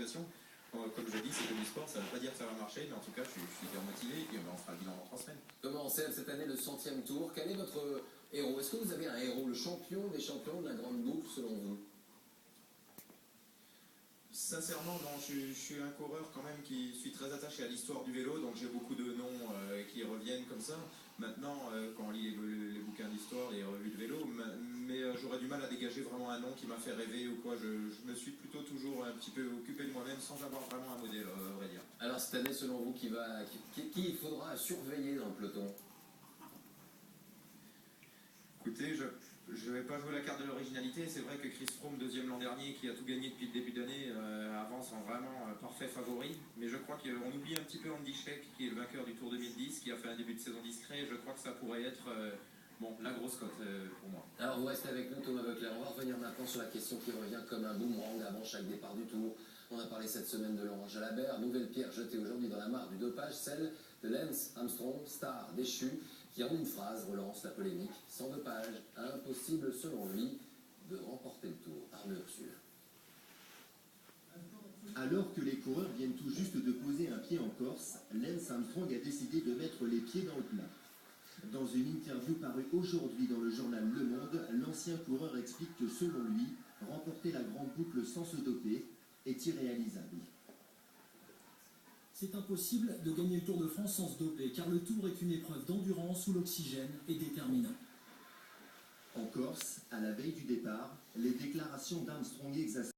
motivation. Comme je dis, c'est que du sport, ça ne veut pas dire que ça va marcher, mais en tout cas, je suis hyper motivé et puis on fera le bilan dans 3 semaines. Comment c'est cette année le 100e tour? Quel est votre héros? Est-ce que vous avez un héros, le champion des champions de la grande boucle selon vous? Sincèrement, non, je suis un coureur quand même qui suis très attaché à l'histoire du vélo, donc j'ai beaucoup de noms qui reviennent comme ça. Maintenant, quand on lit les bouquins d'histoire, les revues de vélo, mais j'aurais du mal à dégager vraiment un nom qui m'a fait rêver ou quoi. Je me suis plutôt toujours un petit peu occupé de moi-même sans avoir vraiment un modèle, à vrai dire. Alors cette année, selon vous, qui il faudra surveiller dans le peloton? Écoutez, je ne vais pas jouer la carte de l'originalité. C'est vrai que Chris Froome, deuxième l'an dernier, qui a tout gagné depuis le début d'année, avance en vraiment parfait favori. Mais je crois qu'on oublie un petit peu Andy Schleck, qui est le vainqueur du Tour 2010, qui a fait un début de saison discret. Je crois que ça pourrait être la grosse cote pour moi. Alors vous restez avec nous, Thomas Voeckler. On va revenir maintenant sur la question qui revient comme un boomerang avant chaque départ du Tour. On a parlé cette semaine de Laurent Jalabert. Nouvelle pierre jetée aujourd'hui dans la mare du dopage, celle de Lance Armstrong, star déchu, qui en une phrase relance la polémique. Sans dopage, impossible selon lui de remporter le Tour. Arnaud Ursule. Alors que les coureurs viennent tout juste de poser un pied en Corse, Lance Armstrong a décidé de mettre les pieds dans le plat. Dans une interview parue aujourd'hui dans le journal Le Monde, l'ancien coureur explique que selon lui, remporter la grande boucle sans se doper est irréalisable. C'est impossible de gagner le Tour de France sans se doper, car le Tour est une épreuve d'endurance où l'oxygène est déterminant. En Corse, à la veille du départ, les déclarations d'Armstrong exacerbent.